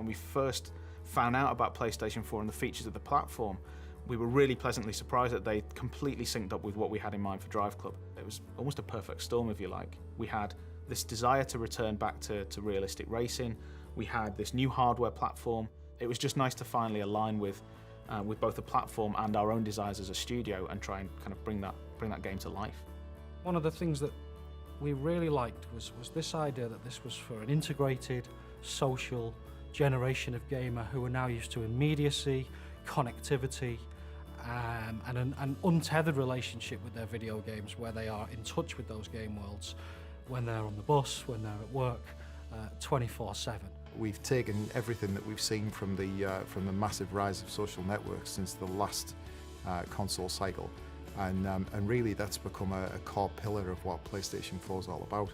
When we first found out about PlayStation 4 and the features of the platform, we were really pleasantly surprised that they completely synced up with what we had in mind for Driveclub. It was almost a perfect storm, if you like. We had this desire to return back to realistic racing. We had this new hardware platform. It was just nice to finally align with both the platform and our own desires as a studio and try and kind of bring that game to life. One of the things that we really liked was this idea that this was for an integrated, social generation of gamer who are now used to immediacy, connectivity, and an untethered relationship with their video games, where they are in touch with those game worlds when they're on the bus, when they're at work, 24/7. We've taken everything that we've seen from the massive rise of social networks since the last console cycle, and really that's become a core pillar of what PlayStation 4 is all about.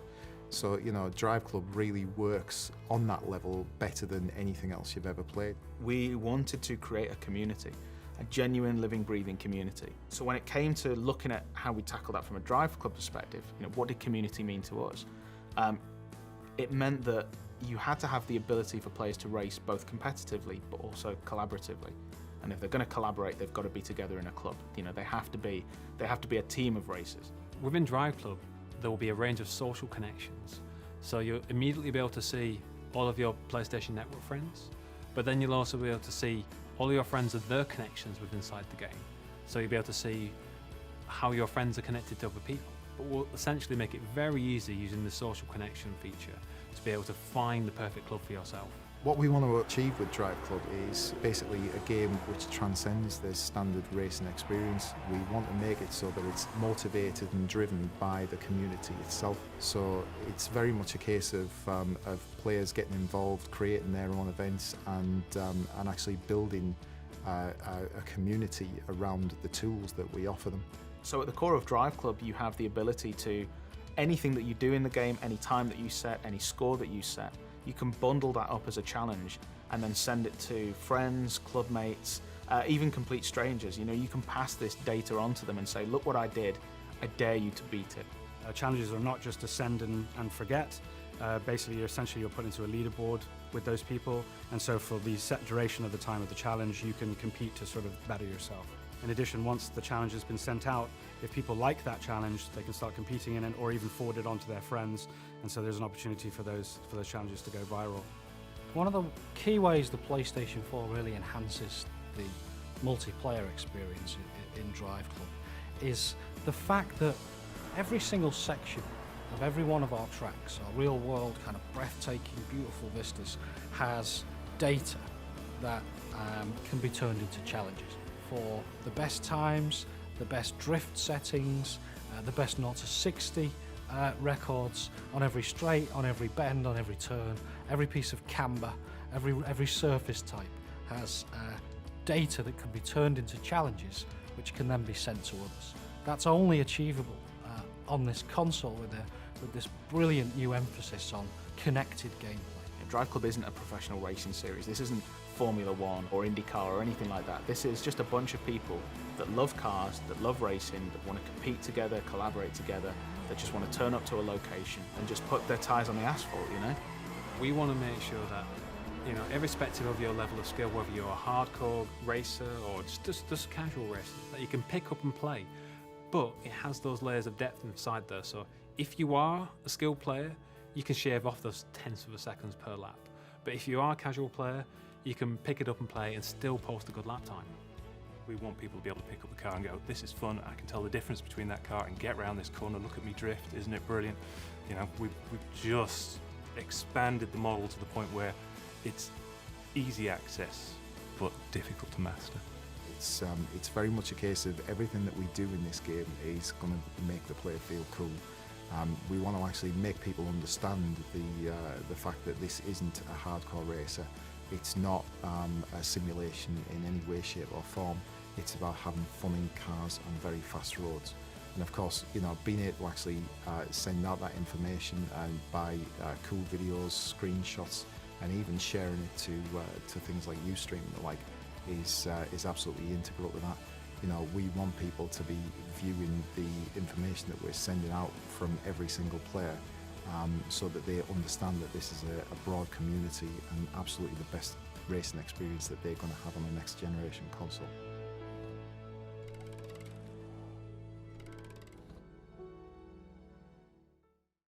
So, you know, Driveclub really works on that level better than anything else you've ever played. We wanted to create a community, a genuine, living, breathing community. So when it came to looking at how we tackle that from a Driveclub perspective, you know, what did community mean to us? It meant that you had to have the ability for players to race both competitively but also collaboratively. And if they're going to collaborate, they've got to be together in a club. You know, they have to be a team of racers. Within Driveclub, there will be a range of social connections. So you'll immediately be able to see all of your PlayStation Network friends, but then you'll also be able to see all your friends and their connections within inside the game. So you'll be able to see how your friends are connected to other people. But we'll essentially make it very easy using the social connection feature to be able to find the perfect club for yourself. What we want to achieve with Driveclub is basically a game which transcends the standard racing experience. We want to make it so that it's motivated and driven by the community itself. So it's very much a case of players getting involved, creating their own events, and actually building a community around the tools that we offer them. So at the core of Driveclub, you have the ability to, anything that you do in the game, any time that you set, any score that you set, you can bundle that up as a challenge and then send it to friends, club mates, even complete strangers. You know, you can pass this data on to them and say, look what I did, I dare you to beat it. Challenges are not just to send and forget. Basically, you're put into a leaderboard with those people, and so for the set duration of the time of the challenge, you can compete to sort of better yourself. In addition, once the challenge has been sent out, if people like that challenge, they can start competing in it or even forward it on to their friends, and so there's an opportunity for those challenges to go viral. One of the key ways the PlayStation 4 really enhances the multiplayer experience in Driveclub is the fact that every single section of every one of our tracks, our real-world kind of breathtaking, beautiful vistas, has data that can be turned into challenges for the best times, the best drift settings, the best 0 to 60 records on every straight, on every bend, on every turn, every piece of camber, every surface type has data that can be turned into challenges which can then be sent to others. That's only achievable on this console with this brilliant new emphasis on connected gameplay. Driveclub isn't a professional racing series. This isn't Formula One or IndyCar or anything like that. This is just a bunch of people that love cars, that love racing, that want to compete together, collaborate together, that just want to turn up to a location and just put their tyres on the asphalt, you know? We want to make sure that, you know, irrespective of your level of skill, whether you're a hardcore racer or just casual racer, that you can pick up and play. But it has those layers of depth inside there. So if you are a skilled player, you can shave off those tenths of a seconds per lap. But if you are a casual player, you can pick it up and play and still post a good lap time. We want people to be able to pick up the car and go, this is fun, I can tell the difference between that car and get around this corner, look at me drift, isn't it brilliant? You know, we've just expanded the model to the point where it's easy access, but difficult to master. It's very much a case of everything that we do in this game is going to make the player feel cool. We want to actually make people understand the fact that this isn't a hardcore racer. It's not a simulation in any way, shape or form. It's about having fun in cars on very fast roads. And of course, you know, being able to actually send out that information by cool videos, screenshots, and even sharing it to things like Ustream and the like is absolutely integral to that. You know, we want people to be viewing the information that we're sending out from every single player so that they understand that this is a broad community and absolutely the best racing experience that they're going to have on the next generation console.